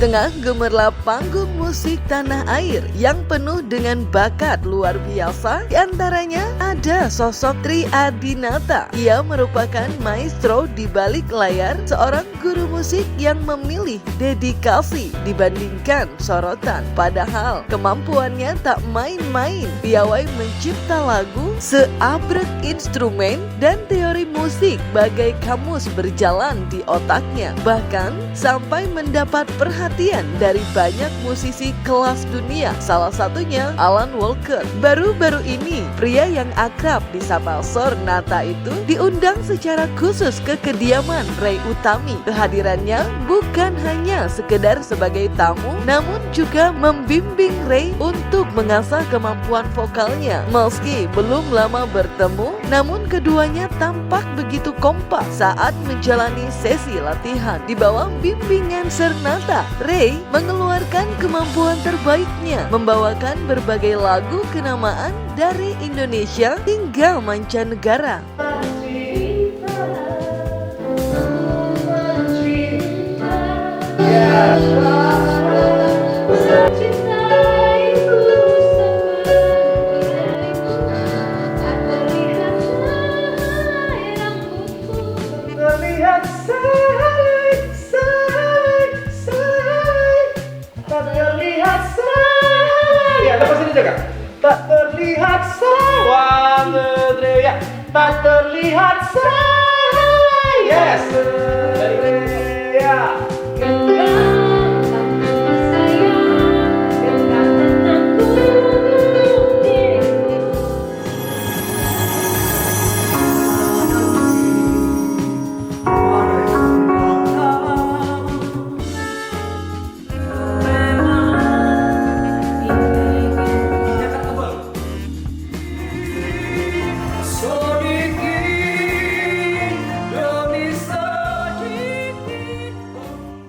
tengah gemerlap panggung musik tanah air yang penuh dengan bakat luar biasa, diantaranya ada sosok Tri Adinata. Ia merupakan maestro di balik layar, seorang guru musik yang memilih dedikasi dibandingkan sorotan. Padahal kemampuannya tak main-main, piawai mencipta lagu, seabrek instrumen dan teori musik bagai kamus berjalan di otaknya. Bahkan sampai mendapat perhatian dari banyak musisi kelas dunia, salah satunya Alan Walker. Baru-baru ini, pria yang akrab disapa Sornata itu diundang secara khusus ke kediaman Ray Utami. Kehadirannya bukan hanya sekedar sebagai tamu, namun juga membimbing Ray untuk mengasah kemampuan vokalnya. Meski belum lama bertemu, namun keduanya tampak begitu kompak saat menjalani sesi latihan. Di bawah bimbingan Sornata, Ray mengeluarkan kemampuan terbaiknya, membawakan berbagai lagu kenamaan dari Indonesia hingga mancanegara. Tak terlihat saya, 1, 2, 3, ya. Tak terlihat saya, yes. Ya.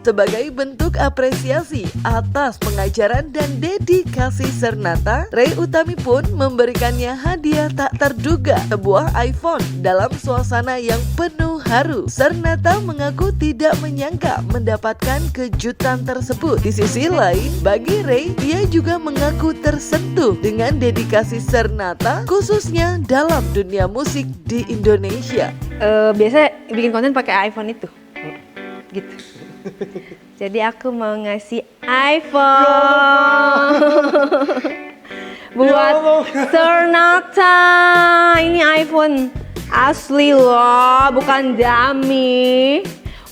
Sebagai bentuk apresiasi atas pengajaran dan dedikasi Sornata, Ray Utami pun memberikannya hadiah tak terduga, sebuah iPhone dalam suasana yang penuh haru. Sornata mengaku tidak menyangka mendapatkan kejutan tersebut. Di sisi lain, bagi Ray, dia juga mengaku tersentuh dengan dedikasi Sornata, khususnya dalam dunia musik di Indonesia. Biasa bikin konten pakai iPhone itu, gitu. Jadi aku mau ngasih iPhone buat Sornata. Ini iPhone asli loh, bukan dummy.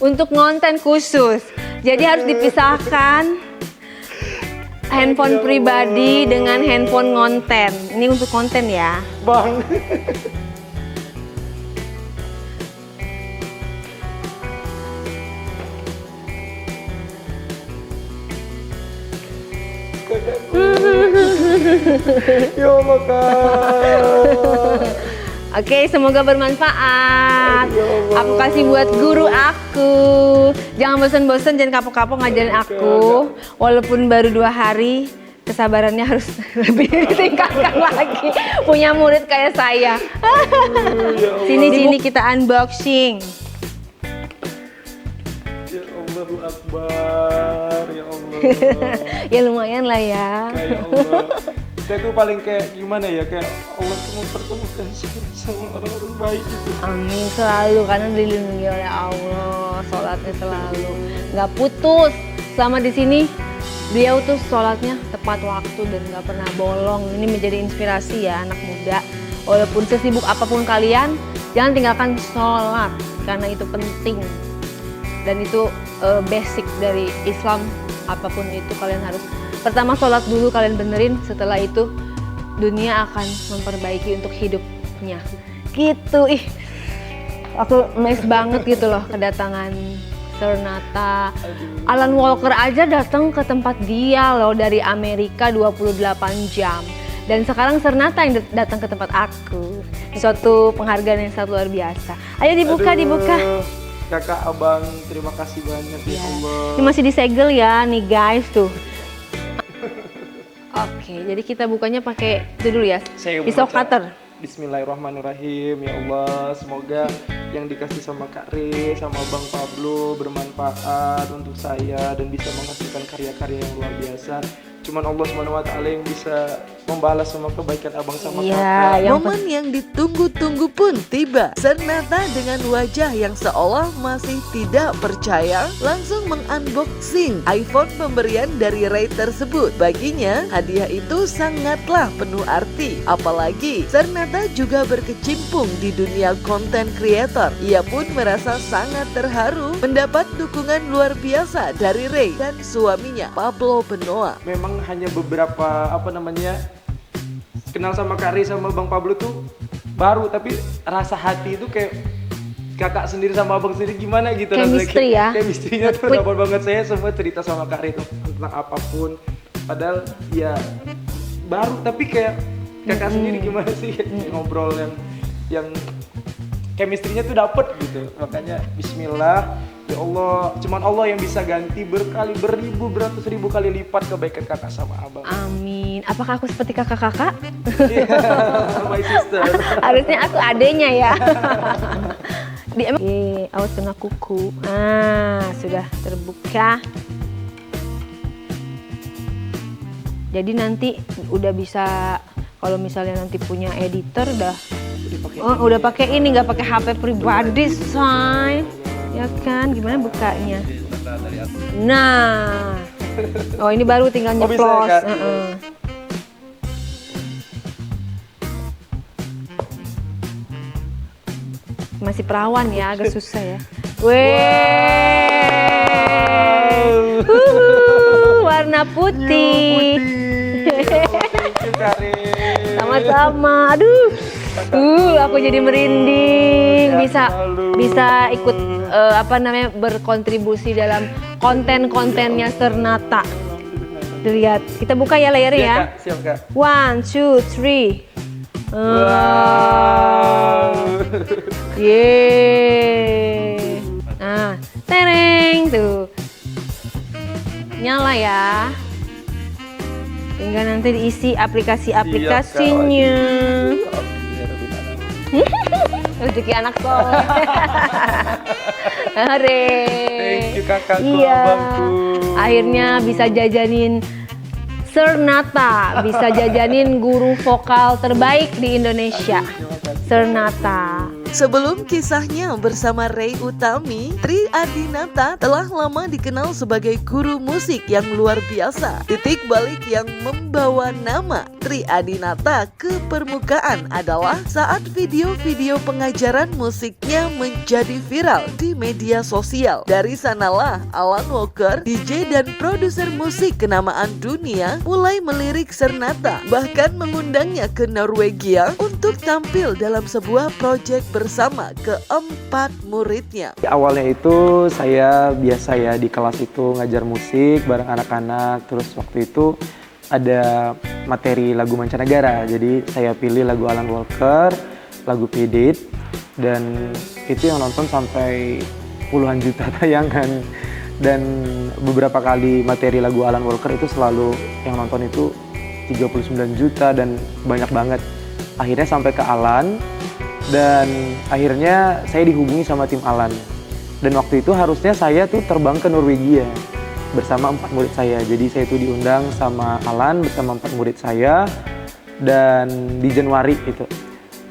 Untuk konten khusus. Jadi harus dipisahkan handphone pribadi dengan handphone konten. Ini untuk konten ya, Bang. Ya Allah, Kak. Oke, semoga bermanfaat. Aku kasih buat guru aku. Jangan bosan-bosan, jangan kapok-kapok ngajarin aku. Walaupun baru 2 hari, kesabarannya harus lebih ditingkatkan lagi. Punya murid kayak saya. Sini kita unboxing. Ya Allahu Akbar, ya Allah. Ya lumayan lah ya. Kayak Allah. Saya tuh paling kayak gimana ya, kayak Allah tuh mempertemukan sama orang-orang baik gitu. Amin selalu, karena dilindungi oleh Allah. Sholatnya selalu nggak putus. Selama di sini beliau tuh sholatnya tepat waktu dan nggak pernah bolong. Ini menjadi inspirasi ya anak muda. Walaupun sesibuk apapun kalian, jangan tinggalkan sholat karena itu penting dan itu basic dari Islam. Apapun itu kalian harus pertama sholat dulu, kalian benerin, setelah itu dunia akan memperbaiki untuk hidupnya gitu. Aku amazed banget gitu loh kedatangan Sornata. Alan Walker aja datang ke tempat dia loh dari Amerika 28 jam. Dan sekarang Sornata yang datang ke tempat aku. Suatu penghargaan yang sangat luar biasa. Ayo dibuka. Kakak, abang, terima kasih banyak ya Allah. Ini masih disegel ya nih guys tuh. Oke, jadi kita bukanya pakai itu dulu ya, pisau cutter. Bismillahirrahmanirrahim. Ya Allah, semoga yang dikasih sama Kak Re, sama Bang Pablo bermanfaat untuk saya dan bisa menghasilkan karya-karya yang luar biasa. Cuman Allah SWT yang bisa membalas semua kebaikan abang sama kakak. Momen yang ditunggu-tunggu pun tiba. Sernata dengan wajah yang seolah masih tidak percaya langsung mengunboxing iPhone pemberian dari Ray tersebut. Baginya, hadiah itu sangatlah penuh arti. Apalagi, Sernata juga berkecimpung di dunia konten creator. Ia pun merasa sangat terharu mendapat dukungan luar biasa dari Ray dan suaminya, Pablo Benoa. Memang hanya beberapa kenal sama Kak Ri sama Bang Pablo tuh baru, tapi rasa hati itu kayak kakak sendiri sama abang sendiri gimana gitu. Chemistry ya. Chemistry-nya tuh dapat banget. Saya semua cerita sama Kak Ri tuh tentang apapun, padahal ya baru, tapi kayak kakak sendiri gimana sih ngobrol yang chemistry-nya tuh dapet gitu. Makanya bismillah. Ya Allah, cuman Allah yang bisa ganti beribu beratus ribu kali lipat kebaikan kakak sama abang. Amin. Apakah aku seperti kakak-kakak? My sister. Harusnya aku adenya ya. Awas kena kuku. Sudah terbuka. Jadi nanti udah bisa, kalau misalnya nanti punya editor udah pakai ini, nggak pakai HP pribadi, say. Ya kan, gimana bukanya? Nah, oh ini baru tinggal nyeplos. Bisa, ya, Masih perawan ya, agak susah ya. Warna putih. Sama-sama. Aduh. Aku jadi merinding. Bisa ikut berkontribusi dalam konten-kontennya Sernata. Lihat, kita buka ya layarnya ya. Kak, siap Kak. 1, 2, 3. Wow. Yeay. Nah, tereng tuh. Nyala ya. Tinggal nanti diisi aplikasi-aplikasinya. Rezeki anak soleh. Thank you kakakku, abangku. Akhirnya bisa jajanin Sernata, bisa jajanin guru vokal terbaik di Indonesia. Sernata. Sebelum kisahnya bersama Ray Utami, Tri Adinata telah lama dikenal sebagai guru musik yang luar biasa. Titik balik yang membawa nama Tri Adinata ke permukaan adalah saat video-video pengajaran musiknya menjadi viral di media sosial. Dari sanalah Alan Walker, DJ dan produser musik kenamaan dunia, mulai melirik Sernata, bahkan mengundangnya ke Norwegia untuk tampil dalam sebuah proyek bersama keempat muridnya. Awalnya itu saya biasa ya di kelas itu ngajar musik bareng anak-anak. Terus waktu itu ada materi lagu mancanegara. Jadi saya pilih lagu Alan Walker, lagu Beat It, dan itu yang nonton sampai puluhan juta tayangan. Dan beberapa kali materi lagu Alan Walker itu selalu yang nonton itu 39 juta dan banyak banget. Akhirnya sampai ke Alan. Dan akhirnya saya dihubungi sama tim Alan. Dan waktu itu harusnya saya tuh terbang ke Norwegia bersama 4 murid saya. Jadi saya tuh diundang sama Alan bersama 4 murid saya. Dan di Januari itu.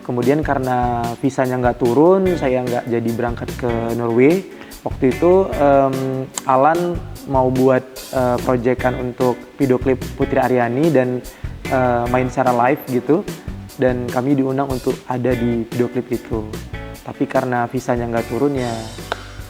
Kemudian karena visanya nggak turun, saya nggak jadi berangkat ke Norway. Waktu itu Alan mau buat proyekan untuk video klip Putri Aryani dan main secara live gitu. Dan kami diundang untuk ada di video klip itu. Tapi karena visanya nggak turun ya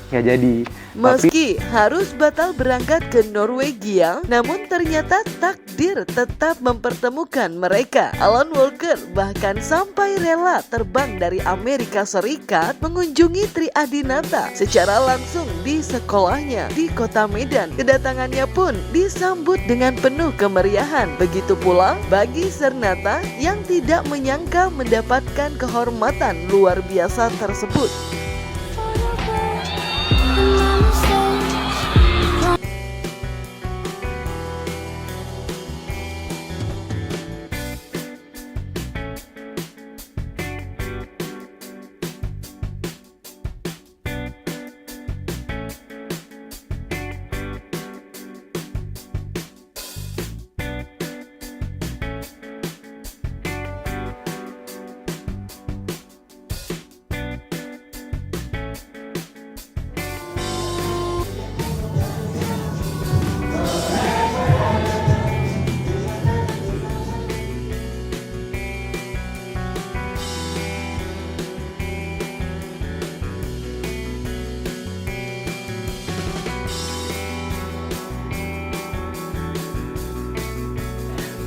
nggak jadi. Meski harus batal berangkat ke Norwegia, namun ternyata takdir tetap mempertemukan mereka. Alan Walker bahkan sampai rela terbang dari Amerika Serikat mengunjungi Tri Adinata secara langsung di sekolahnya di kota Medan. Kedatangannya pun disambut dengan penuh kemeriahan. Begitu pula bagi Sernata yang tidak menyangka mendapatkan kehormatan luar biasa tersebut.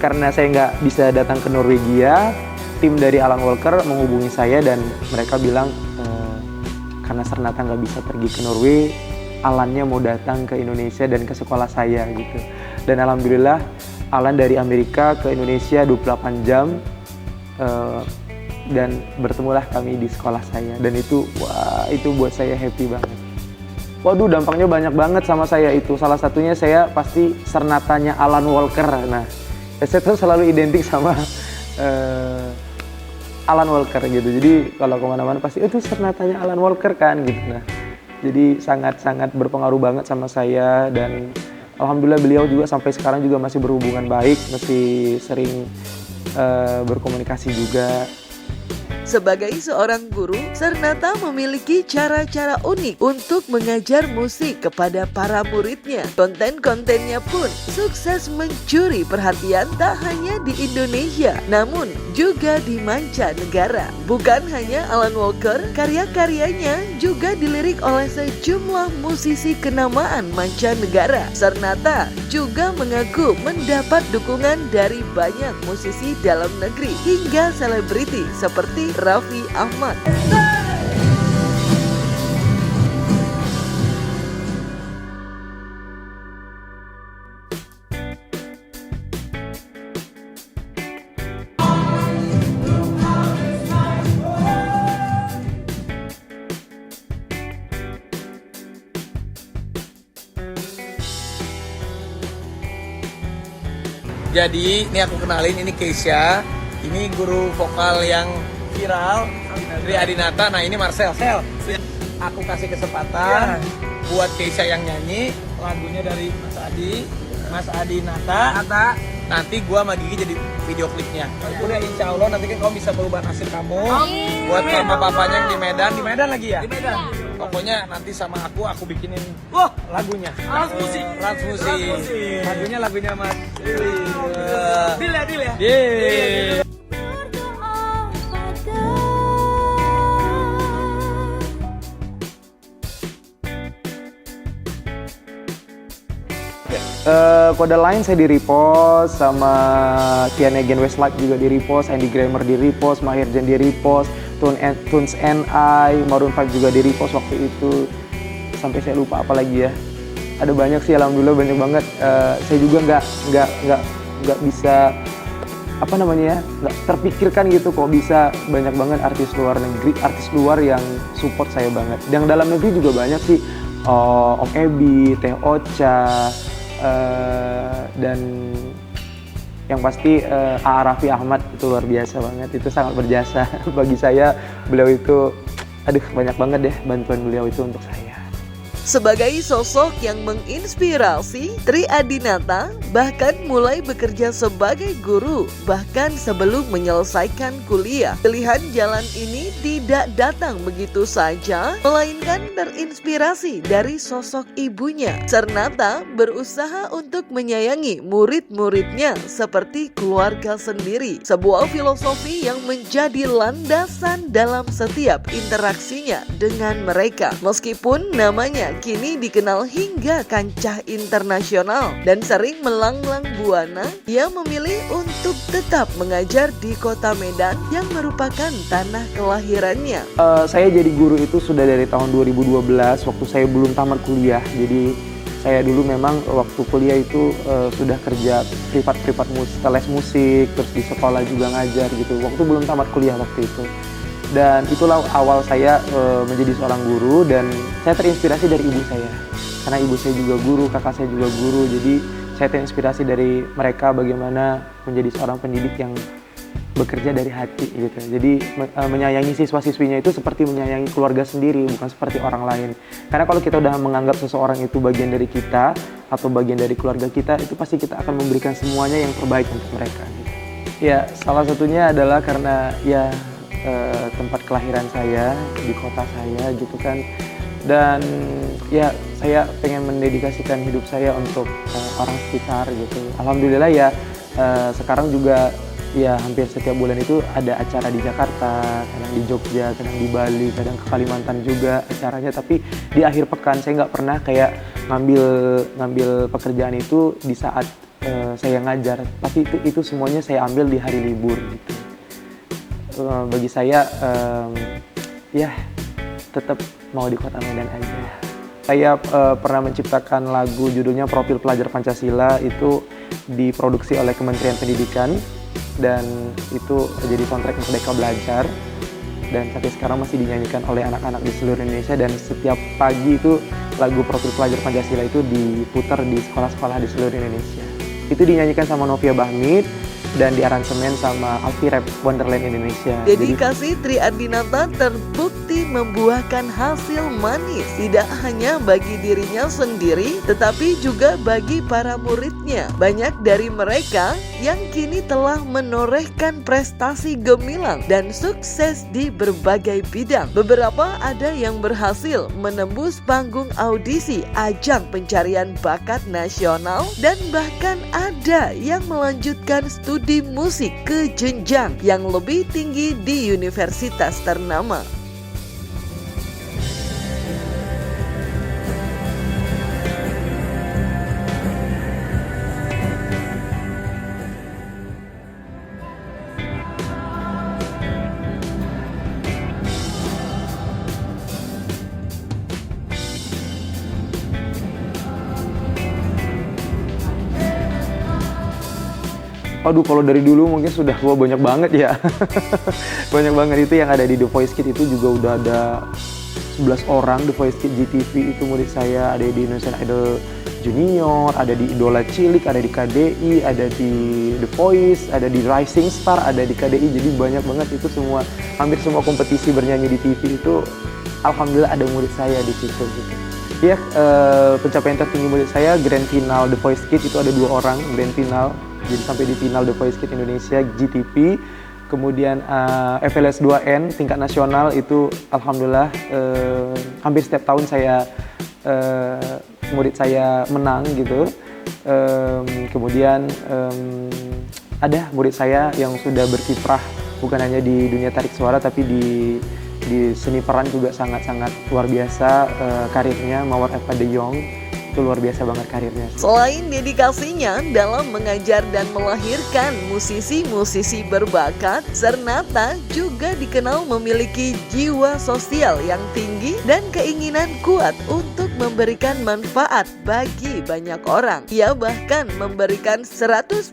karena saya nggak bisa datang ke Norwegia, tim dari Alan Walker menghubungi saya dan mereka bilang karena Sernata nggak bisa pergi ke Norway, Alannya mau datang ke Indonesia dan ke sekolah saya gitu. Dan alhamdulillah Alan dari Amerika ke Indonesia 28 jam dan bertemulah kami di sekolah saya dan itu wah itu buat saya happy banget. Waduh, dampaknya banyak banget sama saya itu. Salah satunya saya pasti Sernatanya Alan Walker. Nah, saya tuh selalu identik sama Alan Walker gitu. Jadi kalau kemana-mana pasti itu Sernatanya Alan Walker kan gitu. Nah, jadi sangat-sangat berpengaruh banget sama saya dan alhamdulillah beliau juga sampai sekarang juga masih berhubungan baik, masih sering berkomunikasi juga. Sebagai seorang guru, Sernata memiliki cara-cara unik untuk mengajar musik kepada para muridnya. Konten-kontennya pun sukses mencuri perhatian tak hanya di Indonesia, namun juga di mancanegara. Bukan hanya Alan Walker, karya-karyanya juga dilirik oleh sejumlah musisi kenamaan mancanegara. Sernata juga mengaku mendapat dukungan dari banyak musisi dalam negeri hingga selebriti seperti Raffi Ahmad. Jadi ini aku kenalin, ini Keisha, ini guru vokal yang viral, Tri Adinata. Nah ini Marcel. Aku kasih kesempatan buat Keisha yang nyanyi lagunya dari Mas Adinata. Nanti gua sama Gigi jadi video klipnya. Udah insya Allah nanti kan kamu bisa berubah nasib kamu. Buat mama papanya yang di Medan lagi ya. Di Medan. Pokoknya nanti sama aku bikinin lagunya. Transmusi. Lagunya Mas. Deal ya. Deal. Kode lain saya di-repost, sama Tiana Again Westlife juga di-repost, Andy Grammer di-repost, Maher Zain di-repost, Tunes NI, Maroon 5 juga di-repost waktu itu. Sampai saya lupa apa lagi ya. Ada banyak sih, alhamdulillah banyak banget. Saya juga nggak bisa nggak terpikirkan gitu kok bisa banyak banget artis luar negeri, artis luar yang support saya banget. Yang dalam negeri juga banyak sih, Om Ebi, Teh Ocha, dan yang pasti Raffi Ahmad itu luar biasa banget, itu sangat berjasa bagi saya. Beliau itu banyak banget deh bantuan beliau itu untuk saya. Sebagai sosok yang menginspirasi, Tri Adinata bahkan mulai bekerja sebagai guru bahkan sebelum menyelesaikan kuliah. Pilihan jalan ini tidak datang begitu saja, melainkan terinspirasi dari sosok ibunya. Sernata berusaha untuk menyayangi murid-muridnya seperti keluarga sendiri, sebuah filosofi yang menjadi landasan dalam setiap interaksinya dengan mereka. Meskipun namanya kini dikenal hingga kancah internasional dan sering melanglang buana, ia memilih untuk tetap mengajar di kota Medan yang merupakan tanah kelahirannya. Saya jadi guru itu sudah dari tahun 2012 waktu saya belum tamat kuliah. Jadi saya dulu memang waktu kuliah itu sudah kerja privat les musik, terus di sekolah juga ngajar gitu. Waktu belum tamat kuliah waktu itu. Dan itulah awal saya menjadi seorang guru, dan saya terinspirasi dari ibu saya. Karena ibu saya juga guru, kakak saya juga guru, jadi saya terinspirasi dari mereka bagaimana menjadi seorang pendidik yang bekerja dari hati gitu. Jadi menyayangi siswa-siswinya itu seperti menyayangi keluarga sendiri, bukan seperti orang lain. Karena kalau kita udah menganggap seseorang itu bagian dari kita atau bagian dari keluarga kita, itu pasti kita akan memberikan semuanya yang terbaik untuk mereka gitu. Ya, salah satunya adalah karena ya tempat kelahiran saya, di kota saya gitu kan. Dan ya saya pengen mendedikasikan hidup saya untuk orang sekitar gitu. Alhamdulillah ya sekarang juga ya hampir setiap bulan itu ada acara di Jakarta, kadang di Jogja, kadang di Bali, kadang ke Kalimantan juga acaranya. Tapi di akhir pekan saya nggak pernah kayak ngambil pekerjaan itu di saat saya ngajar, tapi itu semuanya saya ambil di hari libur gitu. Bagi saya ya tetap mau di Kota Medan aja. Saya pernah menciptakan lagu judulnya Profil Pelajar Pancasila, itu diproduksi oleh Kementerian Pendidikan dan itu jadi soundtrack Merdeka Belajar, dan sampai sekarang masih dinyanyikan oleh anak-anak di seluruh Indonesia, dan setiap pagi itu lagu Profil Pelajar Pancasila itu diputar di sekolah-sekolah di seluruh Indonesia. Itu dinyanyikan sama Novia Bahmid dan diaransemen sama Alfie Rap Wonderland Indonesia. Dedikasi Tri Adinata terbukti membuahkan hasil manis, tidak hanya bagi dirinya sendiri, tetapi juga bagi para muridnya. Banyak dari mereka yang kini telah menorehkan prestasi gemilang dan sukses di berbagai bidang. Beberapa ada yang berhasil menembus panggung audisi ajang pencarian bakat nasional, dan bahkan ada yang melanjutkan studi musik ke jenjang yang lebih tinggi di universitas ternama. Aduh, kalau dari dulu mungkin sudah banyak banget ya. Banyak banget. Itu yang ada di The Voice Kids itu juga udah ada 11 orang. The Voice Kids GTV itu murid saya, ada di Indonesian Idol Junior, ada di Idola Cilik, ada di KDI, ada di The Voice, ada di Rising Star, ada di KDI. Jadi banyak banget itu semua, hampir semua kompetisi bernyanyi di TV itu alhamdulillah ada murid saya di situ gitu. Ya, pencapaian tertinggi murid saya Grand Final The Voice Kids itu ada 2 orang Grand Final. Jadi sampai di final The Voice Kids Indonesia GTP. Kemudian FLS 2N tingkat nasional itu alhamdulillah hampir setiap tahun murid saya menang gitu. Kemudian ada murid saya yang sudah berkiprah bukan hanya di dunia tarik suara, tapi di seni peran juga sangat-sangat luar biasa karirnya. Mawar Eva de Jong itu luar biasa banget karirnya. Selain dedikasinya dalam mengajar dan melahirkan musisi-musisi berbakat, Sernata juga dikenal memiliki jiwa sosial yang tinggi dan keinginan kuat untuk memberikan manfaat bagi banyak orang. Ia bahkan memberikan 100%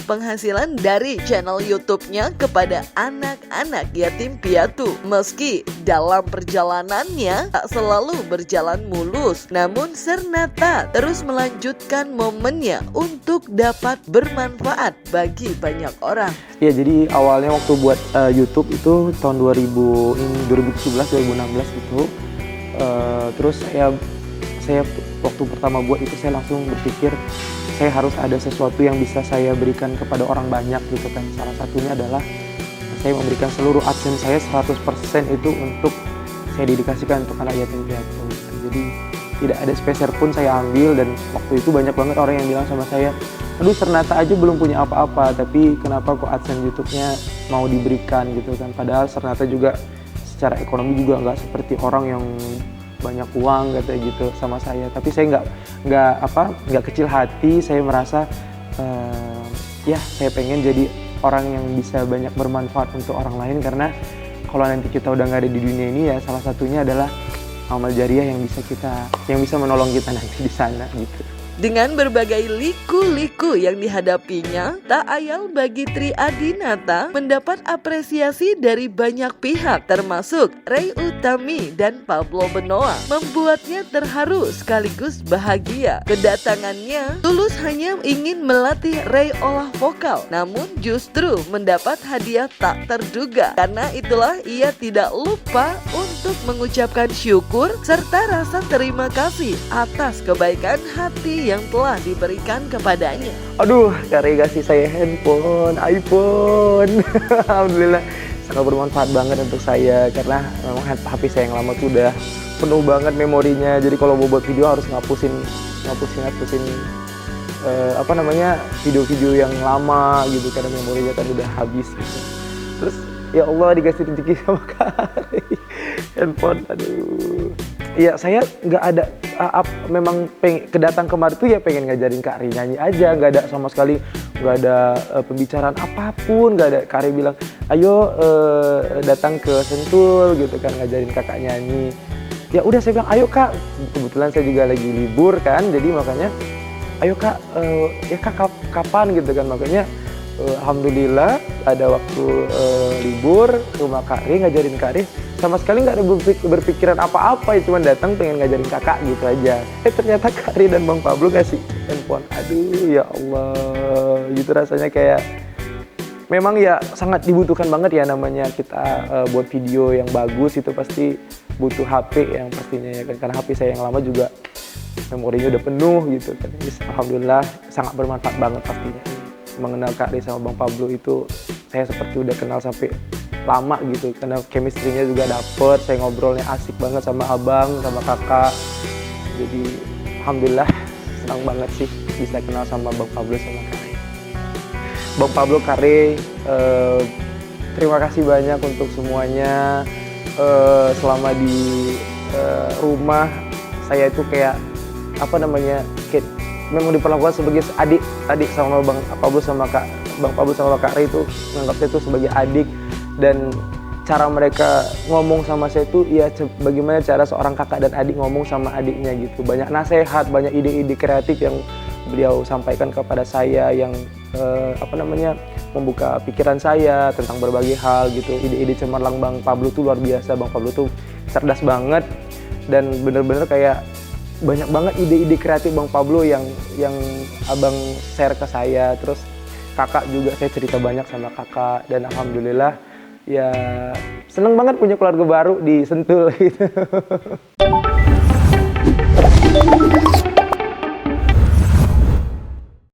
penghasilan dari channel YouTube-nya kepada anak-anak yatim piatu. Meski dalam perjalanannya tak selalu berjalan mulus, namun Sernata terus melanjutkan momennya untuk dapat bermanfaat bagi banyak orang. Ya, jadi awalnya waktu buat YouTube itu tahun 2017-2016 itu, terus saya waktu pertama buat itu saya langsung berpikir saya harus ada sesuatu yang bisa saya berikan kepada orang banyak gitu kan. Salah satunya adalah saya memberikan seluruh AdSense saya 100% itu untuk saya dedikasikan untuk anak yatim piatu. Jadi tidak ada speser pun saya ambil, dan waktu itu banyak banget orang yang bilang sama saya, aduh Sernata aja belum punya apa-apa, tapi kenapa kok AdSense YouTube-nya mau diberikan gitu kan. Padahal Sernata juga secara ekonomi juga nggak seperti orang yang banyak uang katanya gitu sama saya. Tapi saya nggak kecil hati, saya merasa ya saya pengen jadi orang yang bisa banyak bermanfaat untuk orang lain, karena kalau nanti kita udah nggak ada di dunia ini ya salah satunya adalah amal jariah yang bisa menolong kita nanti di sana gitu. Dengan berbagai liku-liku yang dihadapinya, tak ayal bagi Tri Adinata mendapat apresiasi dari banyak pihak, termasuk Ray Utami dan Pablo Benoa, membuatnya terharu sekaligus bahagia. Kedatangannya tulus hanya ingin melatih Ray olah vokal, namun justru mendapat hadiah tak terduga. Karena itulah ia tidak lupa untuk mengucapkan syukur serta rasa terima kasih atas kebaikan hati yang telah diberikan kepadanya. Aduh, Kak kasih saya handphone, iPhone. Alhamdulillah sangat bermanfaat banget untuk saya, karena memang HP saya yang lama tuh udah penuh banget memorinya. Jadi kalau mau buat video harus ngapusin video-video yang lama gitu, karena memorinya kan udah habis gitu. Terus ya Allah dikasih rezeki sama Kak handphone. Aduh. Ya saya nggak ada memang kedatang kemarin tuh ya pengen ngajarin Kak Ri nyanyi aja, nggak ada sama sekali, nggak ada pembicaraan apapun, nggak ada. Kak Ri bilang, ayo datang ke Sentul gitu kan, ngajarin kakak nyanyi. Ya udah saya bilang, ayo Kak, kebetulan saya juga lagi libur kan, jadi makanya ayo Kak, ya Kak kapan gitu kan, makanya alhamdulillah ada waktu libur rumah Kak Ri, ngajarin Kak Ri. Sama sekali nggak ada berpikiran apa-apa, ya cuma datang pengen ngajarin kakak gitu aja. Ternyata Kak Ri dan Bang Pablo kasih handphone. Aduh ya Allah, gitu rasanya kayak memang ya sangat dibutuhkan banget ya, namanya kita buat video yang bagus itu pasti butuh HP yang pastinya ya kan, karena HP saya yang lama juga memorinya udah penuh gitu kan. Alhamdulillah sangat bermanfaat banget pastinya. Mengenal Kak Ri sama Bang Pablo itu saya seperti udah kenal sampai lama gitu, karena chemistry-nya juga dapet, saya ngobrolnya asik banget sama abang, sama kakak. Jadi alhamdulillah senang banget sih bisa kenal sama Bang Pablo sama Kak Ri. Bang Pablo, Kak Ri, terima kasih banyak untuk semuanya. Selama di rumah saya itu kayak apa namanya, kayak memang diperlakukan sebagai adik sama Bang Pablo sama Kak Ri itu menganggap saya itu sebagai adik. Dan cara mereka ngomong sama saya itu ya bagaimana cara seorang kakak dan adik ngomong sama adiknya gitu. Banyak nasihat, banyak ide-ide kreatif yang beliau sampaikan kepada saya yang membuka pikiran saya tentang berbagai hal gitu. Ide-ide cemerlang Bang Pablo tuh luar biasa. Bang Pablo tuh cerdas banget dan bener-bener kayak banyak banget ide-ide kreatif Bang Pablo yang abang share ke saya. Terus kakak juga saya cerita banyak sama kakak, dan alhamdulillah ya seneng banget punya keluarga baru di Sentul gitu.